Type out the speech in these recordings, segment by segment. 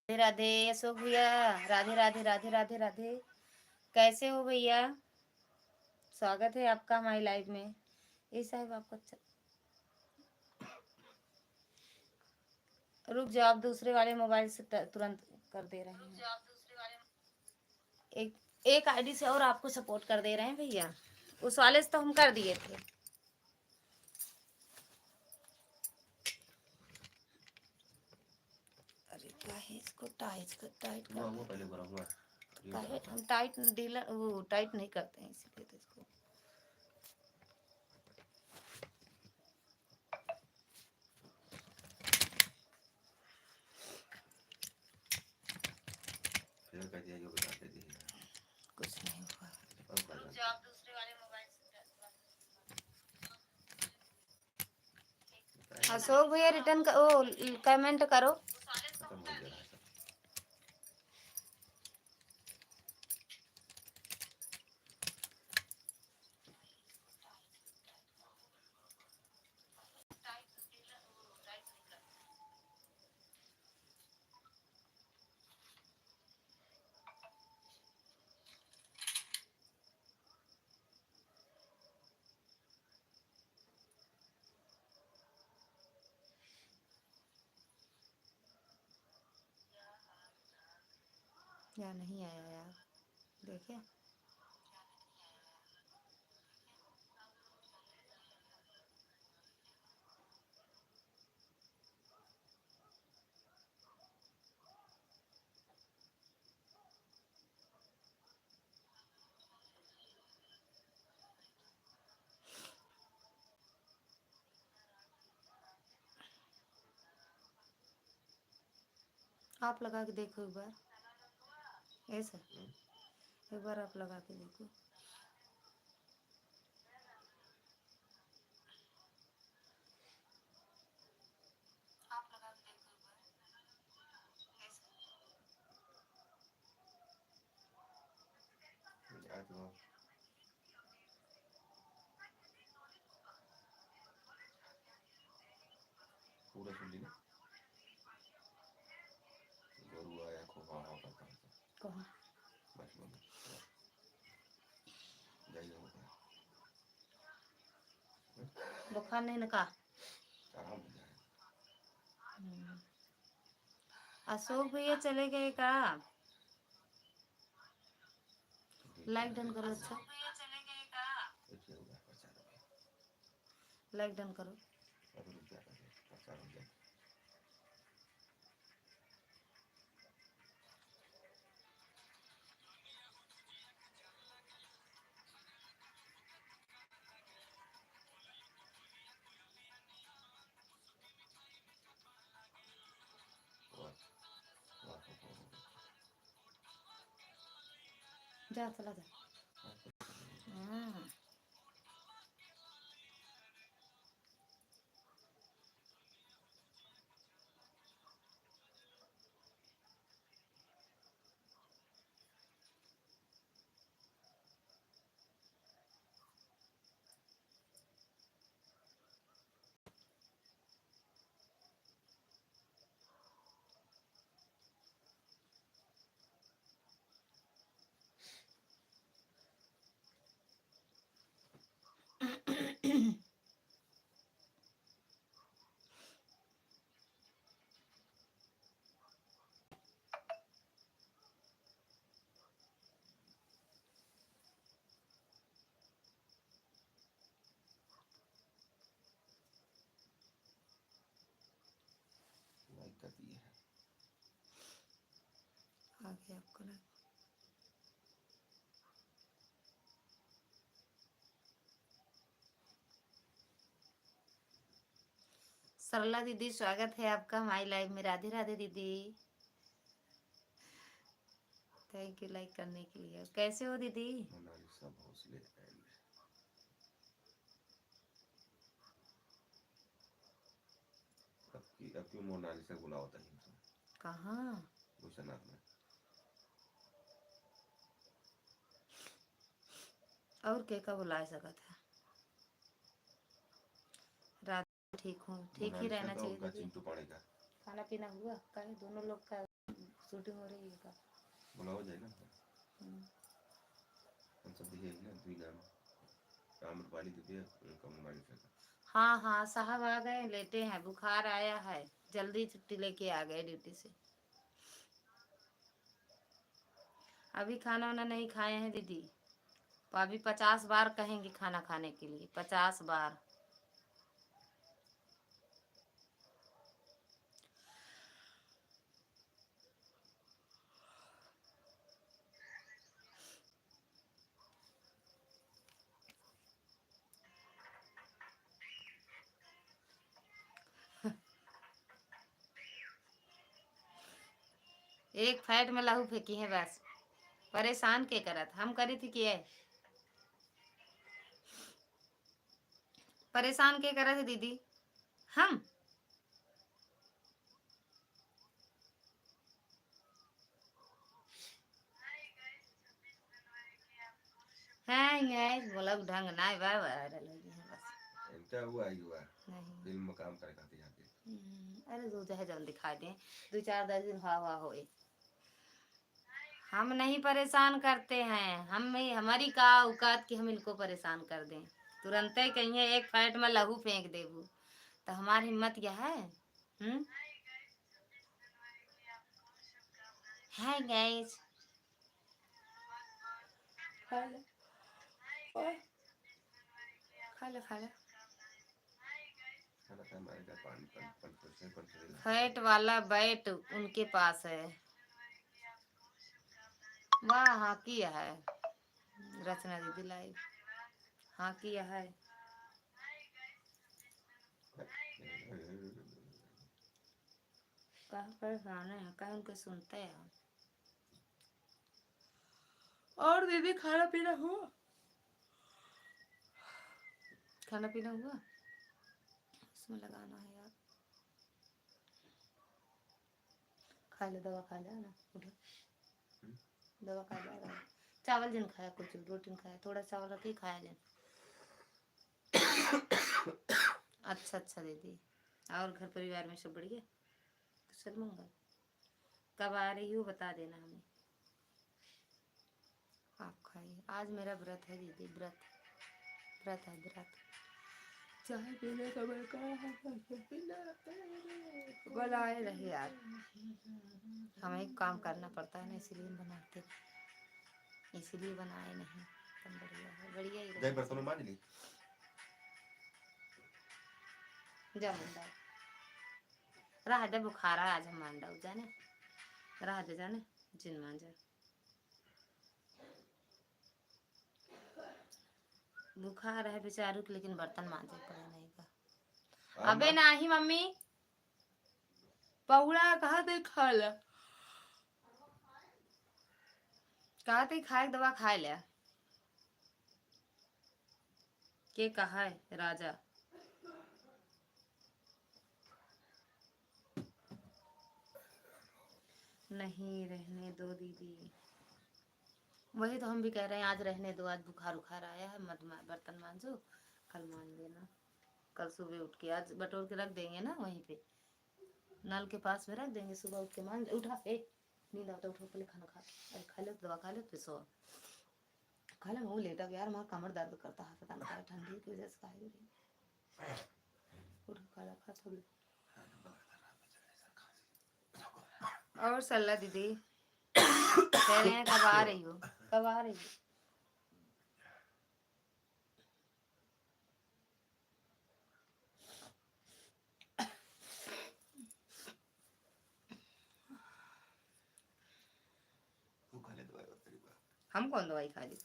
राधे राधे अशोक भैया। राधे राधे राधे राधे राधे। कैसे हो भैया? स्वागत है आपका हमारी लाइव में। ये साहब आपको रुक जाओ, आप दूसरे वाले मोबाइल से तुरंत कर दे रहे हैं। एक एक आईडी से और आपको सपोर्ट कर दे रहे हैं भैया। उस वाले से तो हम कर दिए थे। अरे क्या है इसको टाइट टाइट कर वो पहले बराबर टाइट, हम टाइट डीलर वो टाइट नहीं करते हैं इसलिए तो इसको कुछ नहीं हुआ। आप दूसरे वाले मोबाइल से अशोक भैया रिटर्न वो कमेंट करो। या नहीं आया यार, देखिए आप लगा के देखो एक बार। ऐसा एक बार आप लगा के देखो। पूरा सुन ली ना? गरु आया खोखा करता है कहाँ? बस बुखार नहीं नका। अशोक भैया चले गए का? लाइक डन करो। अच्छा लाइक डन करो। जा चला जा। हाँ आगे आपको ना सरला दीदी स्वागत है आपका हमारी लाइव में। राधे राधे दीदी, थैंक यू लाइक करने के लिए। कैसे हो दीदी? आपकी मोनालिसा बुला होता है कहाँ? गुजरात में। और के का बुला सकता है? रात ठीक हूँ, ठीक ही रहना चाहिए दीदी। खाना पीना हुआ कहीं दोनों लोग का शूटिंग हो रही है का बोला हो जाए ना हम सब दिखे ना दुई नाम आम्रपाली दिव्य कमलवाणी से हाँ हाँ साहब आ गए लेटे हैं बुखार आया है जल्दी छुट्टी लेके आ गए ड्यूटी से अभी खाना वाना नहीं खाए हैं दीदी तो अभी 50 बार कहेंगे खाना खाने के लिए 50 बार एक फैट में लहू फेंकी है बस परेशान के करत हम करी थी कि परेशान के करत है दीदी हम है बोला ढंग ना वायरल हो गया बस इनका हुआ ही हुआ नहीं फिल्म में काम करे खाते जाते अरे दो चाहे जल्दी दिखाई दे 2-4 दिन हवा होए हम नहीं परेशान करते हैं हम हमारी का औकात की हम इनको परेशान कर दें तुरंत ही कहिए एक फैट में लहू फेंक देबू तो हमारी हिम्मत क्या है हाय गाइस खा ले खा ले खा ले फैट वाला बैट उनके पास है वाह हाँ किया है रचना दीदी लाइव हाँ किया है कहाँ परेशान है कहीं उनके सुनते हैं और दीदी खाना पीना हुआ खाना पीना हुआ इसमें लगाना है यार खा ले दवा खा ले ना उठो दवा खा ले चावल जिन खाया कुछ रोटी खाया थोड़ा चावल रख ही खाया जिन अच्छा अच्छा दीदी और घर परिवार में सब बढ़िया कुशल मंगल कब आ रही हो बता देना हमें आप खाइए आज मेरा व्रत है दीदी व्रत व्रत है व्रत चाय पीने का बनाए रहे यार हमें काम करना पड़ता है ना इसलिए बनाते इसलिए बनाए नहीं तुम बढ़िया ही दही बर्तन मान ली जा मंडा रह दे बुखार आज हम मंडा जाने रह दे जाने जिन मान जा बुखार है बेचारू के लेकिन बर्तन मांजे पड़े नहीं का अबे नहीं मम्मी पहुड़ा कहाँ ते खा ले कहा ते खाए दवा खाए ले के कहा है राजा नहीं रहने दो दीदी वही तो हम भी कह रहे हैं आज रहने दो आज बुखार उखार आया है मत बर्तन मांजो कल मान लेना कल सुबह उठ के आज बटोर के रख देंगे ना वहीं पे नल के पास में रख देंगे सुबह उठ के मान उठा नींद आता उठो पहले खाना खा अरे खा लो दवा खा लो फिर सो खा लो लेटा यार हमारा कमर दर्द करता है पता नहीं ठंडी की वजह से खाए उठो खा खा थोड़ी और सल्ला दीदी कह रहे हैं कब आ रही हो कब आ रही हो हम कौन दवाई खा ली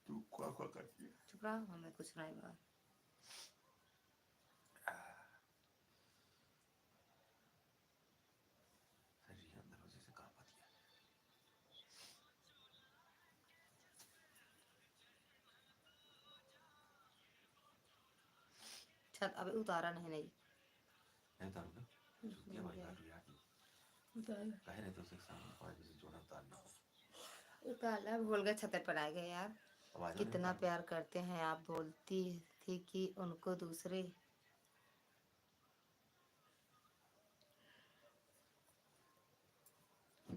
तू क्या करती है चुप रहो हमें कुछ नहीं बात छत अबे उतारा नहीं नहीं उतारा भूल गए छत पर आ गए यार कितना प्यार करते हैं आप बोलती थी कि उनको दूसरे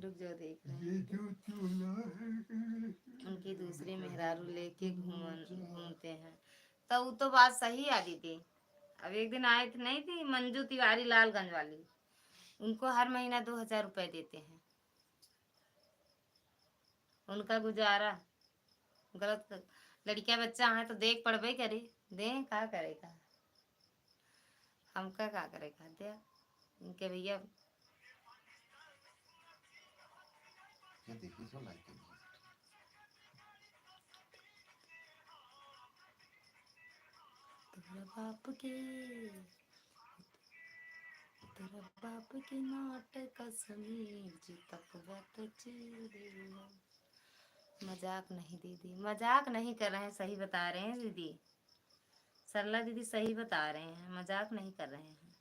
रुक जाओ देख रहे ये हैं। जो चूल्हा है उनकी दूसरी मेहरारू लेके घूमते हैं। तो वो तो बात सही है दीदी। अब एक दिन आए थे, नहीं थी मंजू तिवारी लालगंज वाली, उनको हर महीना 2,000 रुपए देते हैं। उनका गुजारा गलत, लड़किया बच्चा है तो देख पड़बे करे, दे का करेगा, हमका का करेगा दे। इनके भैया क्या देखिए सो लाइक है तेरा बाप के तेरा बाप के नाटक समीर जी तक बात चीरे। मजाक नहीं दीदी, मजाक नहीं कर रहे हैं, सही बता रहे हैं दीदी। सरला दीदी सही बता रहे हैं, मजाक नहीं कर रहे हैं।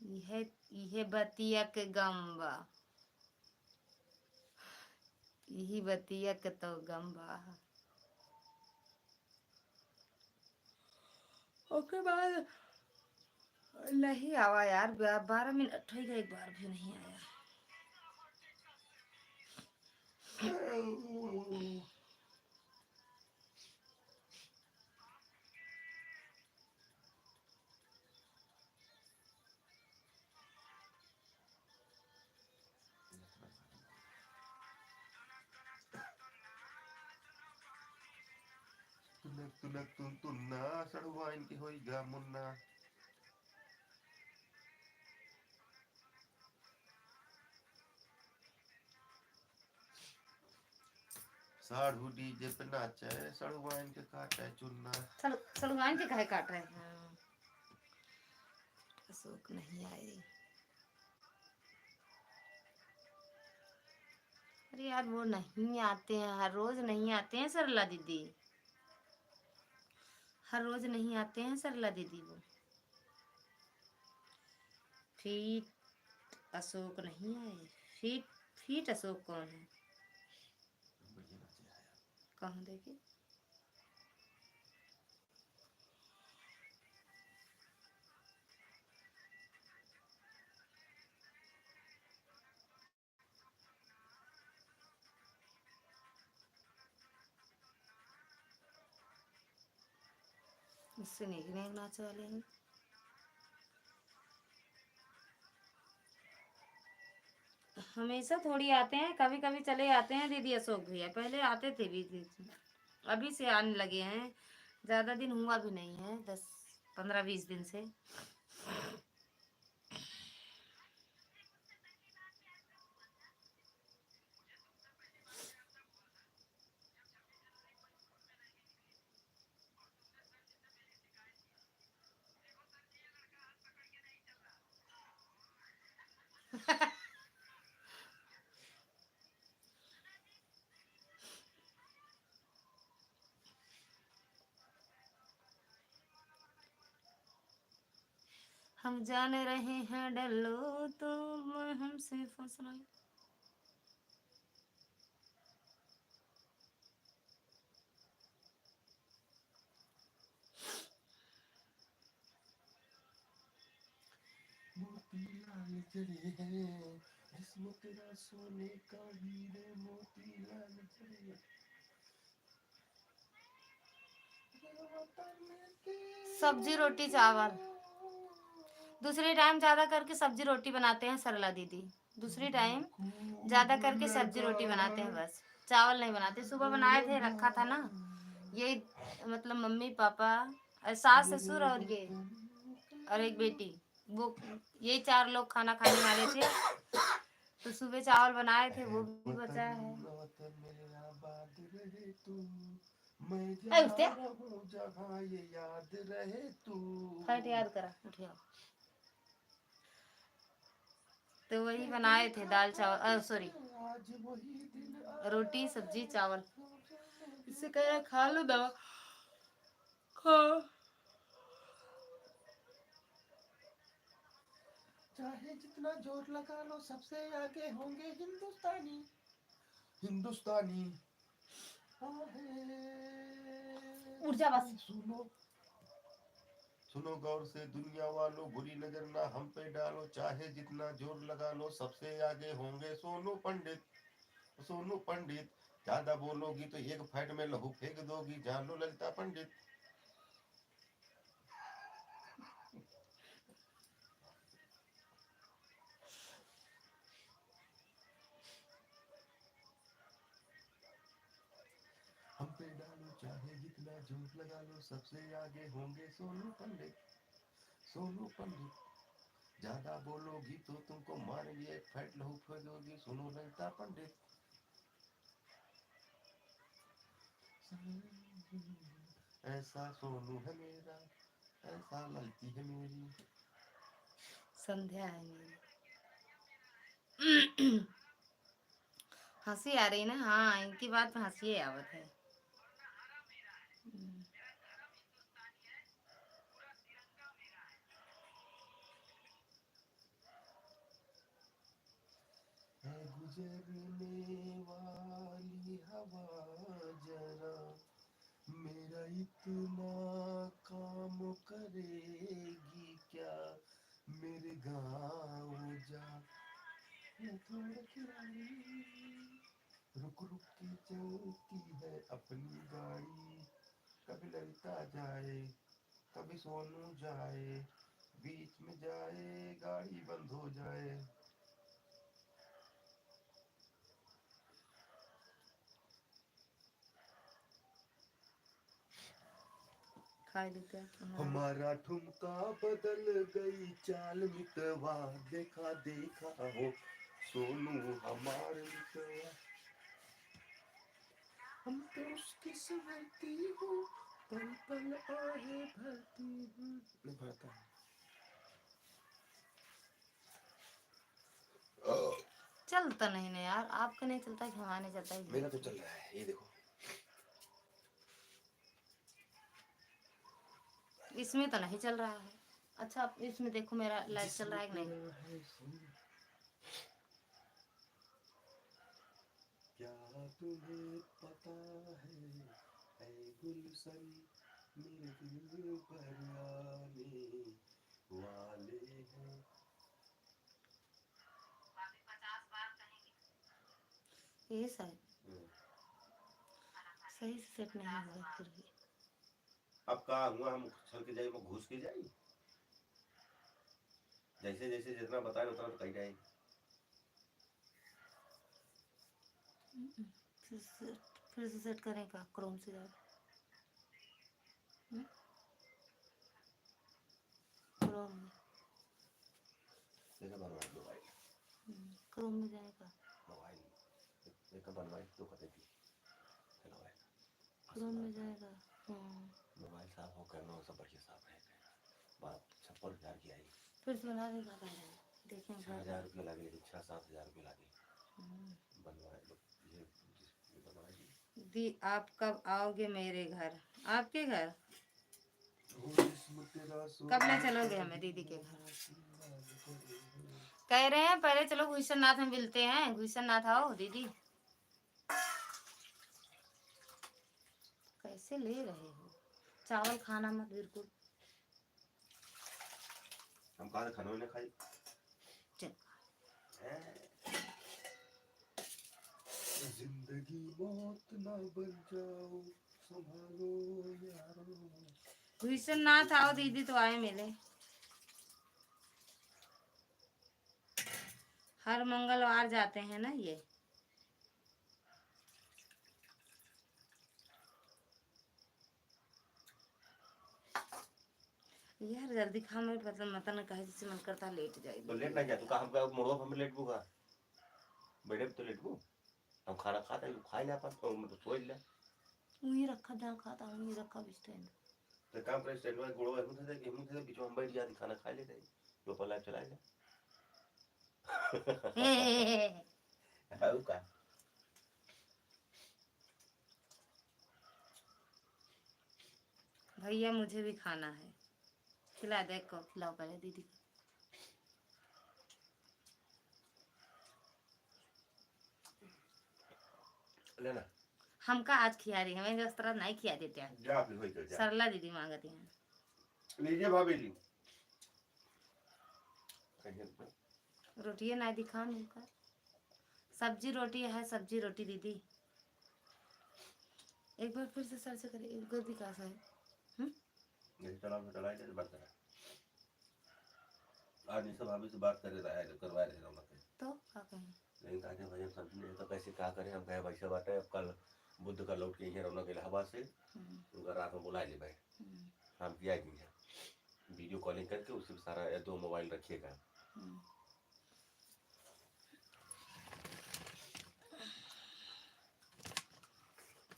यह यह बतिया के गम्बा, यही बतिया के तो गम्बा। उसके बाद नहीं आवा यार, 12 मिनट हो गए, एक बार भी नहीं आया। तुनक तुनक तुन तुन्ना सड़ुआ इनके होइगा मुन्ना। साढ़ू डीजे पे नाचे सड़ुआ इनके काटे चुन्ना। सलमान के काहे काट रहे हैं? अशोक नहीं आए। अरे यार वो नहीं आते हैं, हर रोज नहीं आते हैं सरला दीदी, हर रोज नहीं आते हैं सरला दीदी। वो फीट अशोक नहीं आए। फीट फीट अशोक कौन है? कहाँ देखे? इससे नहीं नाच वाले हैं। हमेशा थोड़ी आते हैं, कभी कभी चले आते हैं दीदी अशोक भैया, पहले आते थे बीच बीच में, अभी से आने लगे हैं। ज़्यादा दिन हुआ भी नहीं है, 10 15 20 दिन से। हम जान रहे हैं डलो तो हमसे फंसना। मोतीलाल जड़े हैं जिसमें तेरा सोने का हीरे मोतीलाल जड़े। सब्जी रोटी चावल, दूसरे टाइम ज्यादा करके सब्जी रोटी बनाते हैं सरला दीदी, दूसरी टाइम ज्यादा करके सब्जी रोटी बनाते हैं, बस चावल नहीं बनाते। सुबह बनाए थे, रखा था ना, ये मतलब मम्मी पापा और सास ससुर और ये और एक बेटी, वो ये 4 लोग खाना खाने वाले थे, तो सुबह चावल बनाए थे, वो भी बचा है। उठते फट याद करा उठिया। तो वही बनाए थे, दाल चावल सॉरी रोटी सब्जी चावल। इससे कह रहा खा लो दवा, खा। चाहे जितना जोर लगा लो सबसे आगे होंगे हिंदुस्तानी। हिंदुस्तानी उठ जा बस। सुनो सुनो गौर से दुनिया वालों, बुरी नजर ना हम पे डालो, चाहे जितना जोर लगा लो, सबसे आगे होंगे सोनू पंडित। सोनू पंडित, ज्यादा बोलोगी तो एक फाइट में लहू फेंक दोगी, जान लो ललिता पंडित। हम पे डालो चाहे जितना जोर लगा लो, सबसे आगे होंगे सोनू पंडित। सोनू पंडित, ज्यादा बोलोगी तो तुमको मारेंगे, एक फाइट लहू फेंकोगी, सुनो ललिता पंडित। ऐसा सोनू है मेरा, ऐसा ललती है मेरी। संध्या है मेरी। हंसी आ रही ना? हाँ, इनकी बात में हंसी आवत है। है गुजरने वाली हवा जरा, मेरा इतना काम करेगी क्या, मेरे गाँव जा। रुक रुक के चलती है अपनी गाड़ी, कभी ललिता जाए कभी सोनू जाए, बीच में जाए गाड़ी बंद हो जाए। खा लेते हैं। हमारा ठुमका बदल गई चाल मितवा, देखा देखा हो सोनू हमार मितवा। हम तो उसकी संवरती हूँ, पल पल आहे भरती हूँ। नहीं भरता है। चलता नहीं ना यार, आपका नहीं चलता कि हमारा नहीं चलता है? मेरा तो चल रहा है, ये देखो। इसमें तो नहीं चल रहा है। अच्छा, अब इसमें देखो मेरा लाइट चल रहा है कि नहीं? क्या तुम्हें पता है ऐ गुलशन, मेरे दिल पर आने वाले हैं। ये शायद सही से सेट नहीं हुआ फिर भी। अब कहा हुआ हम छल के जाए, वो घुस के जाए, जैसे जैसे जितना बताए उतना तो कही जाएगी। फिर से सेट करें का? क्रोम से जाओ। क्रोम में, जैसे बनवाई मोबाइल, क्रोम में जाएगा। मोबाइल एक बनवाई तो कहते थी हेलो है, क्रोम में जाएगा। मोबाइल साफ हो करना सब बढ़िया साफ है। बात 56,000 की आई, फिर से बना देगा पहले, देखेंगे। 6,000 रुपया लगे, लेकिन 6-7,000 रुपया लगे बनवाए। ये बनवाई दी। आप कब आओगे मेरे घर? आपके घर कब ले चलोगे हमें दीदी के घर? कह रहे हैं पहले चलो गुलशन नाथ में मिलते हैं। गुलशन नाथ आओ दीदी। कैसे ले रहे हो? चावल खाना मत बिल्कुल। हम कहा खाना ने खाई। चल। जिंदगी मौत ना बन जाओ, संभालो यारो। गुलशन नाथ आओ दीदी तो आए मिले। हर मंगलवार जाते हैं ना ये। यार जल्दी खा, मैं पता मत न कहे जिससे मन करता लेट जाए। तो लेट ना जा, तू कहा हम मोड़ो हम लेट बुगा बेड़े पे तो लेट बू। हम खाना खाता है खाई ना पास तो मतलब सोच ले। वही रखा जहाँ खाता हूँ, वही रखा भी स्टैंड। तो काम करे स्टैंड में गुड़ो है मुझे कि हम थे बीच में हम बैठ जाते खाना खा लेते हैं, तो पर लाइव चलाएगा। हाउ का भैया मुझे भी खाना है, खिला दे को, खिलाओ पहले दीदी को। लेना हमका आज खिया रही है, मैं इस तरह नहीं खिया देते हैं। जा अपनी होई कर जा। सरला दीदी मांगती हैं। लीजिए भाभी जी। कहिए तो। रोटी है ना दिखा उनका। सब्जी रोटी है, सब्जी रोटी दीदी। एक बार फिर से सर्च करिए, गोदी का सा है। नहीं चलाओ तो चलाइए, नहीं बात करें। आज निशा भाभी से बात कर रहा है, करवा रहे हैं तो क्या कहें? लेकिन कहा कि भैया सब्जी नहीं है तो कैसे क्या करें। हम कहे वैसे बात है, अब कल बुध का लौट के यहाँ रौनक इलाहाबाद से उनका रात में बुला ले भाई, हम किया नहीं है वीडियो कॉलिंग करके उसी में सारा 2 मोबाइल रखिएगा।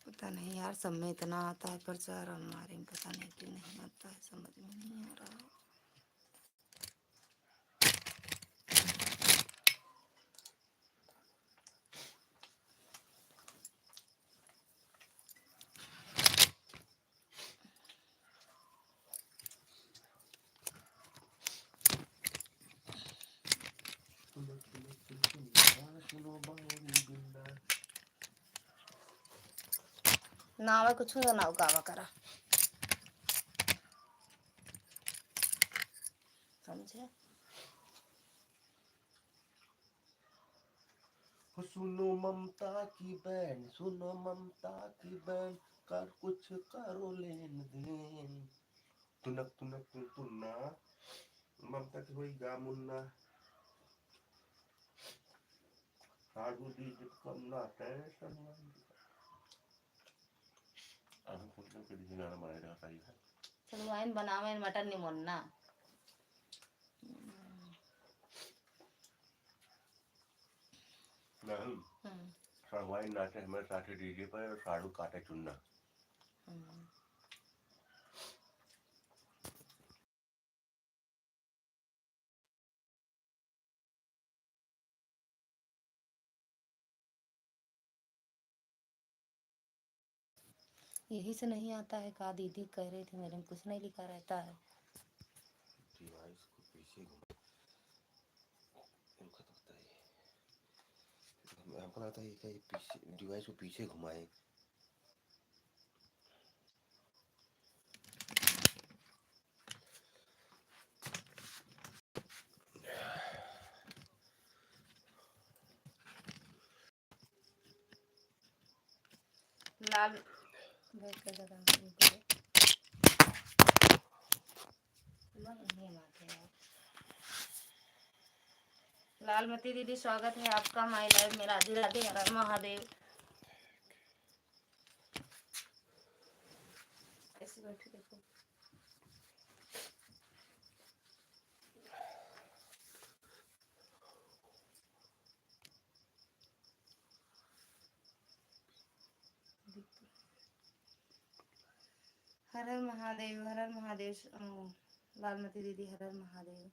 पता नहीं यार, सब में इतना आता है प्रचार, हमारे में पता नहीं क्यों नहीं आता है, समझ में नहीं आ रहा। नावा कुछ ना गावा करा, समझे? सुनो ममता की बहन, सुनो ममता की बहन, कर कुछ करो लेन देन। तुनक तुनक तुन्ना ममता की हुई गा मुन्ना। साधु दी कम ना टेंशन। आह कुछ ना कुछ गाना बनाए रहता है। चलो वाइन बनावे, मटन नहीं मोड़ना। नहीं साड़ू नाचे हमारे साथ डीजे पर, साड़ू काटे चुनना। यही से नहीं आता है का? दीदी कह रही थी मेरे में कुछ नहीं लिखा रहता है। डिवाइस को पीछे हमको लगता है कि पीछे डिवाइस को पीछे घुमाए। लाल लालमती दीदी स्वागत है आपका माय लाइव में। राधे राधे, हर हर महादेव। ऐसे बैठे देखो। हर हर महादेव, हर हर महादेव। लालमती दीदी हर हर महादेव।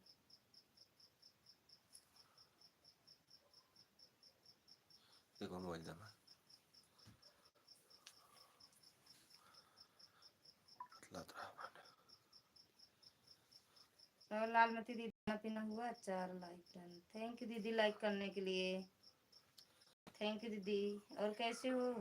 देखो मोबाइल दबा लालमती दीदी खाना पीना हुआ? 4 लाइक डन। थैंक यू दीदी लाइक करने के लिए। थैंक यू दीदी। और कैसे हो?